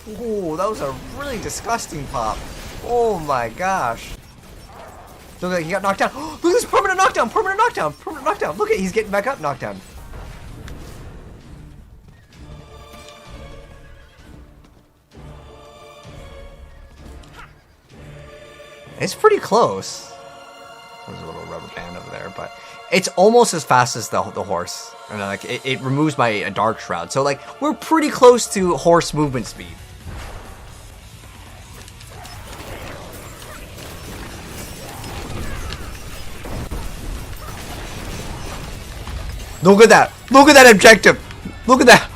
Ooh, that was a really disgusting pop. Oh my gosh. Look, like he got knocked down. Look at this permanent knockdown, permanent knockdown, permanent knockdown. Look at he's getting back up, knockdown. It's pretty close. There's a little rubber band over there, but it's almost as fast as the horse. And like it removes my dark shroud. So like we're pretty close to horse movement speed. Look at that! Look at that objective! Look at that!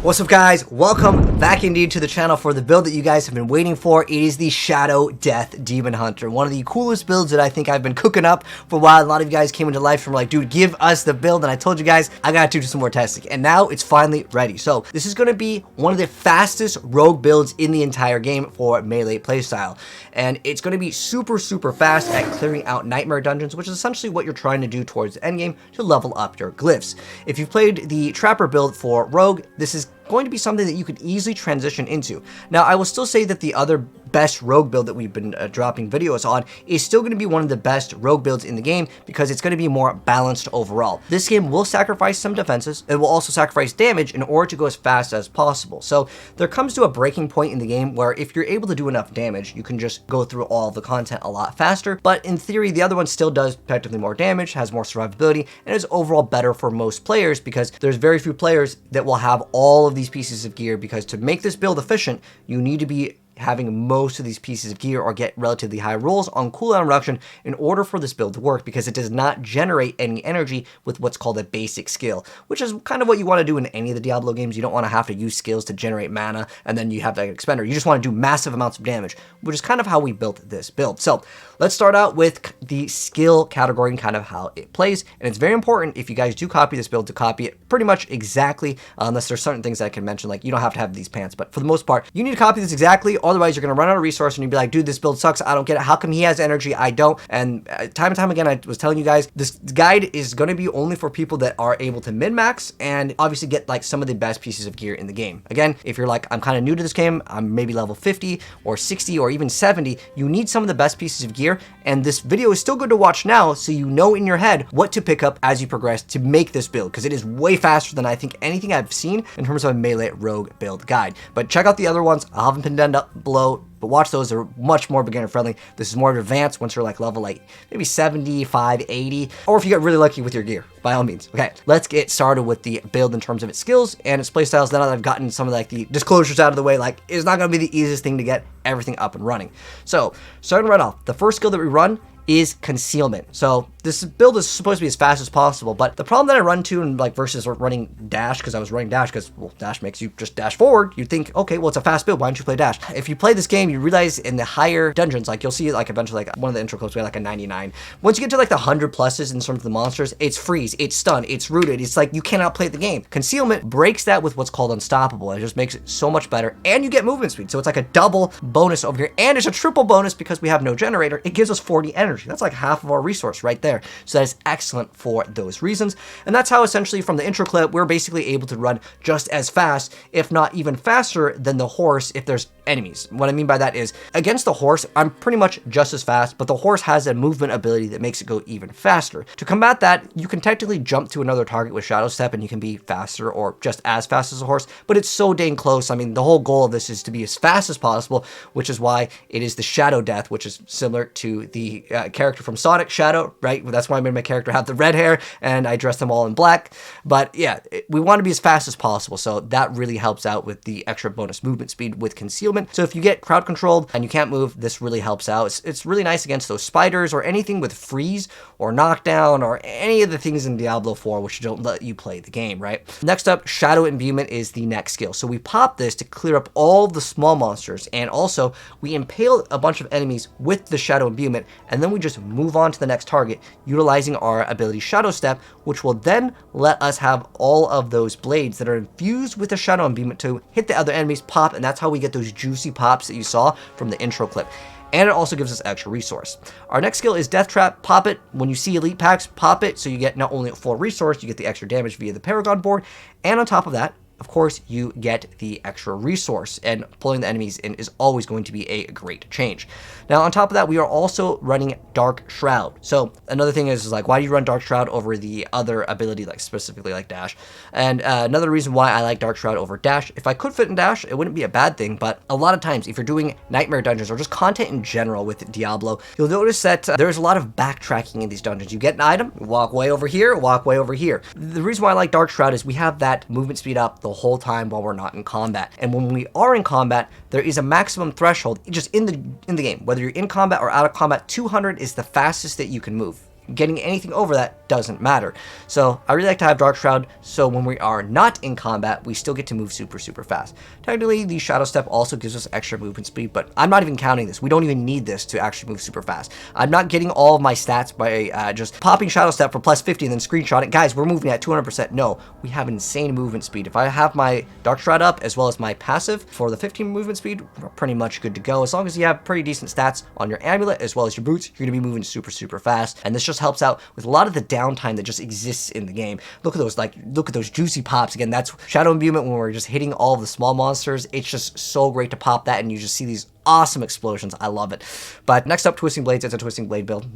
What's up, guys? Welcome back indeed to the channel for the build that you guys have been waiting for. It is the Shadow Death Demon Hunter. One of the coolest builds that I think I've been cooking up for a while. A lot of you guys came into life from like, dude, give us the build. And I told you guys, I gotta do some more testing. And now it's finally ready. So this is gonna be one of the fastest rogue builds in the entire game for melee playstyle. And it's gonna be super, super fast at clearing out nightmare dungeons, which is essentially what you're trying to do towards the endgame to level up your glyphs. If you've played the Trapper build for rogue, this is going to be something that you could easily transition into. Now, I will still say that the other best rogue build that we've been dropping videos on is still going to be one of the best rogue builds in the game because it's going to be more balanced overall. This game will sacrifice some defenses. It will also sacrifice damage in order to go as fast as possible. So there comes to a breaking point in the game where if you're able to do enough damage, you can just go through all of the content a lot faster. But in theory, the other one still does effectively more damage, has more survivability, and is overall better for most players because there's very few players that will have all of these pieces of gear, because to make this build efficient, you need to be having most of these pieces of gear or get relatively high rolls on cooldown reduction in order for this build to work, because it does not generate any energy with what's called a basic skill, which is kind of what you want to do in any of the Diablo games. You don't want to have to use skills to generate mana and then you have that expender. You just want to do massive amounts of damage, which is kind of how we built this build. So let's start out with the skill category and kind of how it plays. And it's very important, if you guys do copy this build, to copy it pretty much exactly, unless there's certain things that I can mention, like you don't have to have these pants, but for the most part, you need to copy this exactly. Otherwise, you're going to run out of resource and you'd be like, dude, this build sucks. I don't get it. How come he has energy? I don't. And time and time again, I was telling you guys, this guide is going to be only for people that are able to min-max and obviously get like some of the best pieces of gear in the game. Again, if you're like, I'm kind of new to this game, I'm maybe level 50 or 60 or even 70, you need some of the best pieces of gear. And this video is still good to watch now, so you know in your head what to pick up as you progress to make this build, because it is way faster than I think anything I've seen in terms of a melee rogue build guide. But check out the other ones. I'll have them pinned down below. But watch those, they're much more beginner friendly. This is more advanced once you're like level like maybe 75, 80, or if you get really lucky with your gear, by all means. Okay, let's get started with the build in terms of its skills and its playstyles. Now that I've gotten some of like the disclosures out of the way, like it's not gonna be the easiest thing to get everything up and running. So starting right off, the first skill that we run is concealment. So this build is supposed to be as fast as possible, but the problem that I run to and like versus running dash, because I was running dash because, well, dash makes you just dash forward. You'd think, okay, well, it's a fast build, why don't you play dash? If you play this game, you realize in the higher dungeons, like you'll see like eventually like one of the intro clips we had like a 99. Once you get to like the 100 pluses in terms of the monsters, it's freeze, it's stun, it's rooted. It's like you cannot play the game. Concealment breaks that with what's called unstoppable. It just makes it so much better, and you get movement speed. So it's like a double bonus over here, and it's a triple bonus because we have no generator. It gives us 40 energy. That's like half of our resource right there. So that is excellent for those reasons. And that's how essentially from the intro clip, we're basically able to run just as fast, if not even faster than the horse if there's enemies. What I mean by that is against the horse, I'm pretty much just as fast, but the horse has a movement ability that makes it go even faster. To combat that, you can technically jump to another target with Shadow Step and you can be faster or just as fast as a horse, but it's so dang close. I mean, the whole goal of this is to be as fast as possible, which is why it is the Shadow Death, which is similar to the character from Sonic, Shadow, right? That's why I made my character have the red hair and I dressed them all in black. But yeah, we want to be as fast as possible, so that really helps out with the extra bonus movement speed with concealment. So if you get crowd controlled and you can't move, this really helps out. It's really nice against those spiders or anything with freeze or knockdown or any of the things in Diablo 4 which don't let you play the game, right? Next up, Shadow Imbuement is the next skill. So we pop this to clear up all the small monsters, and also we impale a bunch of enemies with the Shadow Imbuement, and then we just move on to the next target utilizing our ability Shadow Step, which will then let us have all of those blades that are infused with the Shadow Imbuement to hit the other enemies, pop, and that's how we get those juicy pops that you saw from the intro clip. And it also gives us extra resource. Our next skill is Death Trap. Pop it. When you see elite packs, pop it, so you get not only a full resource, you get the extra damage via the Paragon board, and on top of that, of course, you get the extra resource, and pulling the enemies in is always going to be a great change. Now, on top of that, we are also running Dark Shroud. So another thing is like, why do you run Dark Shroud over the other ability, like specifically like Dash? And another reason why I like Dark Shroud over Dash, if I could fit in Dash, it wouldn't be a bad thing, but a lot of times, if you're doing Nightmare dungeons or just content in general with Diablo, you'll notice that there's a lot of backtracking in these dungeons. You get an item, walk way over here, walk way over here. The reason why I like Dark Shroud is we have that movement speed up the whole time while we're not in combat. And when we are in combat, there is a maximum threshold just in the game. Whether you're in combat or out of combat, 200 is the fastest that you can move. Getting anything over that doesn't matter. So I really like to have Dark Shroud, so when we are not in combat, we still get to move super, super fast. Technically, the Shadow Step also gives us extra movement speed, but I'm not even counting this. We don't even need this to actually move super fast. I'm not getting all of my stats by just popping Shadow Step for plus 50 and then screenshotting. Guys, we're moving at 200%. No, we have insane movement speed. If I have my Dark Shroud up as well as my passive for the 15 movement speed, we're pretty much good to go. As long as you have pretty decent stats on your amulet as well as your boots, you're going to be moving super, super fast. And this just helps out with a lot of the downtime that just exists in the game. Look at those juicy pops. Again, that's Shadow Imbuement when we're just hitting all of the small monsters. It's just so great to pop that, and you just see these awesome explosions. I love it. But next up, Twisting Blades. It's a Twisting Blade build.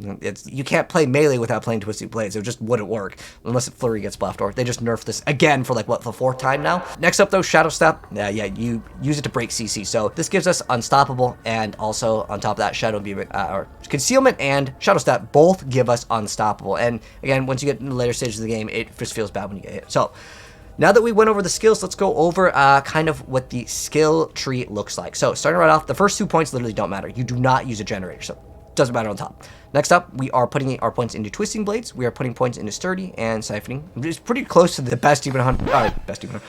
You can't play melee without playing Twisting Blades. It just wouldn't work unless Flurry gets buffed, or they just nerfed this again for like, what, the 4th time now? Next up, though, Shadow Step. Yeah, you use it to break CC. So this gives us Unstoppable, and also on top of that, Shadow Imbuement, or Concealment and Shadow Step both give us Unstoppable. And again, once you get in the later stages of the game, it just feels bad when you get hit. So now that we went over the skills, let's go over kind of what the skill tree looks like. So starting right off, the first 2 points literally don't matter. You do not use a generator, so it doesn't matter on top. Next up, we are putting our points into Twisting Blades. We are putting points into Sturdy and Siphoning. It's pretty close to the best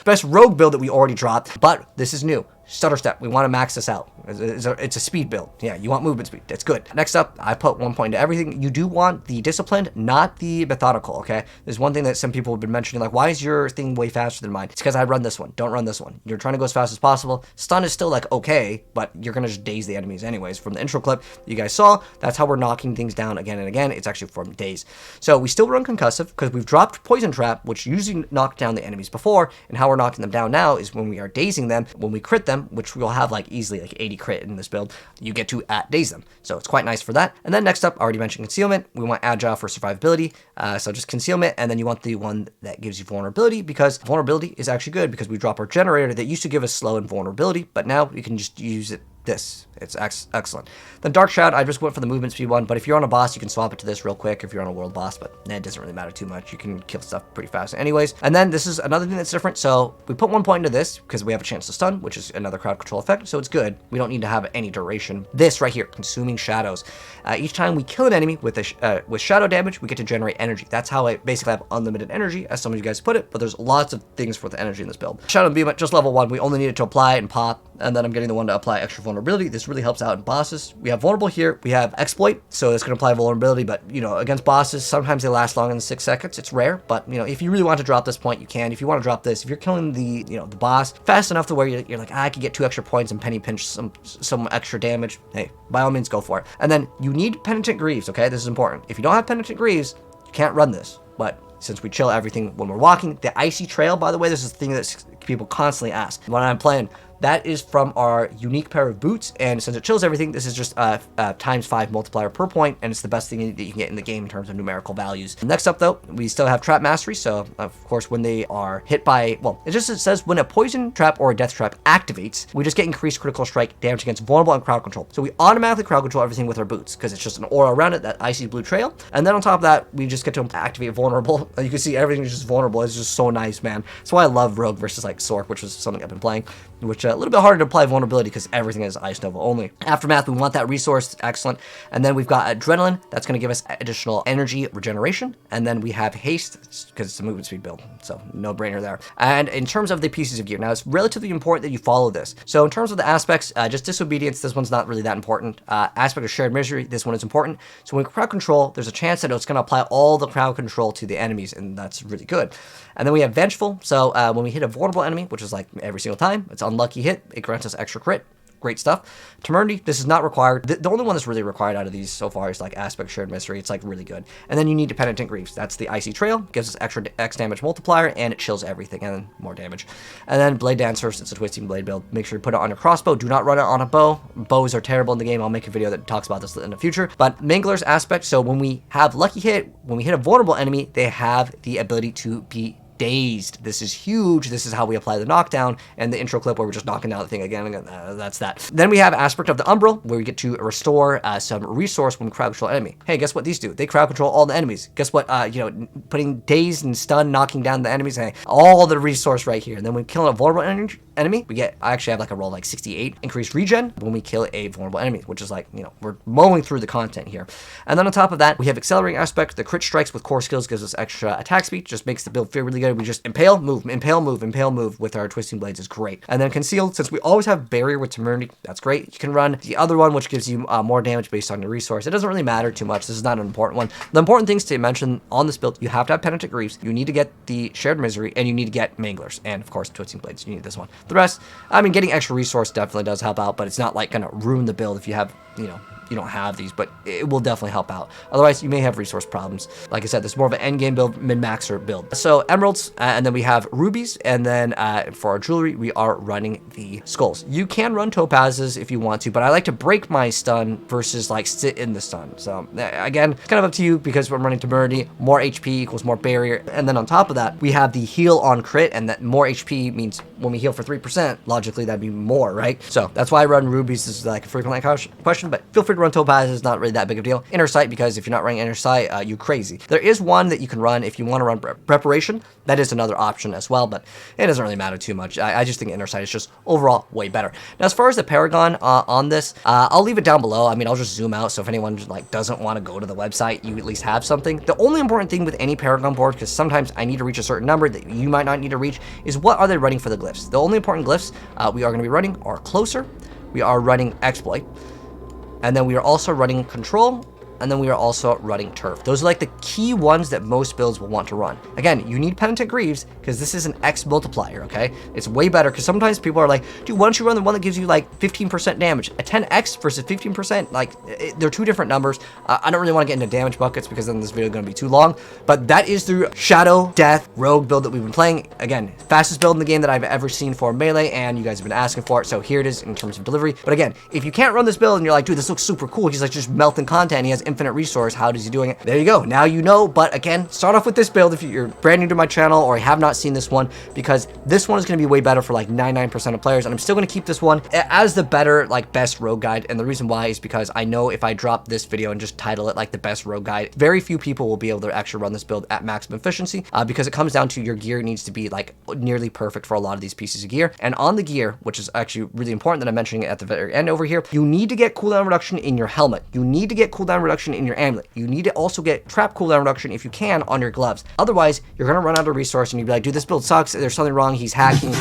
best rogue build that we already dropped, but this is new. Stutter Step, we want to max this out. It's a speed build. Yeah, you want movement speed. That's good. Next up, I put 1 point into everything. You do want the Disciplined, not the Methodical, okay? There's one thing that some people have been mentioning, like, why is your thing way faster than mine? It's because I run this one. Don't run this one. You're trying to go as fast as possible. Stun is still, like, okay, but you're going to just daze the enemies anyways. From the intro clip you guys saw, that's how we're knocking things down again and again. It's actually from daze. So we still run Concussive because we've dropped Poison Trap, which usually knocked down the enemies before, and how we're knocking them down now is when we are dazing them. When we crit them, which we'll have like easily like 80 crit in this build, you get to daze them. So it's quite nice for that. And then next up, I already mentioned Concealment. We want Agile for survivability. So just Concealment, and then you want the one that gives you Vulnerability, because Vulnerability is actually good because we drop our generator that used to give us slow and vulnerability, but now we can just use it this. It's excellent. Then Dark Shroud, I just went for the movement speed one, but if you're on a boss, you can swap it to this real quick if you're on a world boss, but it doesn't really matter too much. You can kill stuff pretty fast anyways. And then this is another thing that's different. So we put 1 point into this because we have a chance to stun, which is another crowd control effect, so it's good. We don't need to have any duration. This right here, Consuming Shadows. Each time we kill an enemy with shadow damage, we get to generate energy. That's how I basically have unlimited energy, as some of you guys put it, but there's lots of things for the energy in this build. Shadow Imbuement, just level 1. We only need it to apply and pop, and then I'm getting the one to apply extra vulnerability. This really helps out in bosses. We have Vulnerable here. We have Exploit, so it's going to apply vulnerability, but, you know, against bosses, sometimes they last longer than 6 seconds. It's rare, but, you know, if you really want to drop this point, you can. If you want to drop this, if you're killing the, you know, the boss fast enough to where you're like, I could get 2 extra points and penny pinch some extra damage, hey, by all means, go for it. And then you need Penitent Greaves, okay? This is important. If you don't have Penitent Greaves, you can't run this, but since we chill everything when we're walking. The Icy Trail, by the way, this is the thing that people constantly ask when I'm playing. That is from our unique pair of boots, and since it chills everything, this is just times 5 multiplier per point, and it's the best thing that you can get in the game in terms of numerical values. Next up, though, we still have Trap Mastery, so of course when they are hit by, well, it says when a poison trap or a death trap activates, we just get increased critical strike damage against vulnerable and crowd control. So we automatically crowd control everything with our boots, because it's just an aura around it, that icy blue trail, and then on top of that, we just get to activate vulnerable. You can see everything is just vulnerable. It's just so nice, man. That's why I love Rogue versus like Sork, which is something I've been playing, which a little bit harder to apply vulnerability because everything is Ice Nova only. Aftermath, we want that resource, excellent. And then we've got Adrenaline, that's going to give us additional energy regeneration. And then we have Haste, because it's a movement speed build, so no brainer there. And in terms of the pieces of gear, now it's relatively important that you follow this. So in terms of the aspects, just Disobedience, this one's not really that important. Aspect of Shared Misery, this one is important. So when crowd control, there's a chance that it's going to apply all the crowd control to the enemies, and that's really good. And then we have Vengeful, so when we hit a vulnerable enemy, which is like every single time, it's an unlucky hit, it grants us extra crit. great stuff. Temerity, this is not required. The only one that's really required out of these so far is like Aspect, Shared Mystery. It's like really good. And then you need Penitent Greaves. That's the Icy Trail, gives us extra X damage multiplier, and it chills everything, and then more damage. And then Blade Dancers, it's a Twisting Blade build. Make sure you put it on your crossbow. Do not run it on a bow. Bows are terrible in the game. I'll make a video that talks about this in the future. But Mangler's Aspect, so when we have Lucky Hit, when we hit a vulnerable enemy, they have the ability to be dazed. This is huge. This is how we apply the knockdown, and the intro clip where we're just knocking down the thing again. That's that. Then we have Aspect of the Umbral, where we get to restore some resource when we crowd control enemy. Hey, guess what these do? They crowd control all the enemies. Guess what? Putting dazed and stun, knocking down the enemies, hey, all the resource right here. And then when we kill a vulnerable enemy, we get, I actually have like a roll like 68 increased regen when we kill a vulnerable enemy, which is like, we're mowing through the content here. And then on top of that, we have Accelerating Aspect. The crit strikes with core skills gives us extra attack speed, just makes the build feel really good. We just impale, move, impale, move, impale, move with our Twisting Blades is great. And then Concealed, since we always have Barrier with Temerity, that's great. You can run the other one, which gives you more damage based on your resource. It doesn't really matter too much. This is not an important one. The important things to mention on this build, you have to have Penitent Greaves, you need to get the Shared Misery, and you need to get Manglers, and of course Twisting Blades. You need this one. The rest, I mean, getting extra resource definitely does help out, but it's not like gonna ruin the build if you have, you don't have these, but it will definitely help out. Otherwise, you may have resource problems. Like I said, this is more of an end game build, min-maxer build. So emeralds, and then we have rubies, and then for our jewelry, we are running the skulls. You can run topazes if you want to, but I like to break my stun versus like sit in the stun. So again, it's kind of up to you because we're running temerity, more HP equals more barrier. And then on top of that, we have the heal on crit, and that more HP means when we heal for 3%, logically that'd be more, right? So that's why I run rubies. This is like a frequently asked question, but feel free to run topaz. Is not really that big of a deal. Inner sight, because if you're not running inner sight, you crazy. There is one that you can run if you want to run preparation. That is another option as well, but it doesn't really matter too much. I just think inner sight is just overall way better. Now, as far as the Paragon on this, I'll leave it down below. I mean, I'll just zoom out, so if anyone like doesn't want to go to the website, you at least have something. The only important thing with any Paragon board, because sometimes I need to reach a certain number that you might not need to reach, is what are they running for the glyphs? The only important glyphs we are going to be running are Closer, we are running Exploit, and then we are also running Control, and then we are also running Turf. Those are like the key ones that most builds will want to run. Again, you need Penitent Greaves because this is an X multiplier, okay? It's way better because sometimes people are like, dude, why don't you run the one that gives you like 15% damage? A 10x versus 15%, like they're two different numbers. I don't really want to get into damage buckets because then this video is going to be too long, but that is the Shadow Death Rogue build that we've been playing. Again, fastest build in the game that I've ever seen for Melee, and you guys have been asking for it, so here it is in terms of delivery. But again, if you can't run this build and you're like, dude, this looks super cool, he's like just melting content, he has infinite resource, how is he doing it? There you go, now you know. But again, start off with this build if you're brand new to my channel or have not seen this one, because this one is going to be way better for like 99% of players, and I'm still going to keep this one as the better, like, best rogue guide. And the reason why is because I know if I drop this video and just title it like the best rogue guide, very few people will be able to actually run this build at maximum efficiency, because it comes down to your gear needs to be like nearly perfect for a lot of these pieces of gear. And on the gear, which is actually really important that I'm mentioning it at the very end over here, you need to get cooldown reduction in your helmet, you need to get cooldown reduction in your amulet, you need to also get trap cooldown reduction if you can on your gloves. Otherwise, you're going to run out of resource and you'll be like, dude, this build sucks, there's something wrong, he's hacking.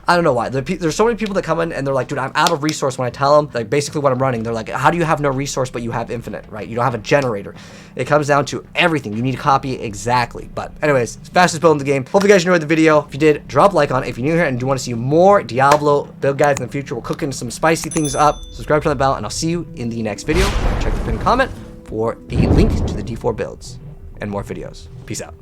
I don't know why. There's so many people that come in and they're like, dude, I'm out of resource. When I tell them like basically what I'm running, they're like, how do you have no resource but you have infinite, right? You don't have a generator. It comes down to everything. You need to copy exactly. But anyways, it's fastest build in the game. Hope you guys enjoyed the video. If you did, drop a like on it. If you're new here and do want to see more Diablo build guides in the future, we're cooking some spicy things up. Subscribe to the bell and I'll see you in the next video. Check the pinned comment for the link to the D4 builds and more videos. Peace out.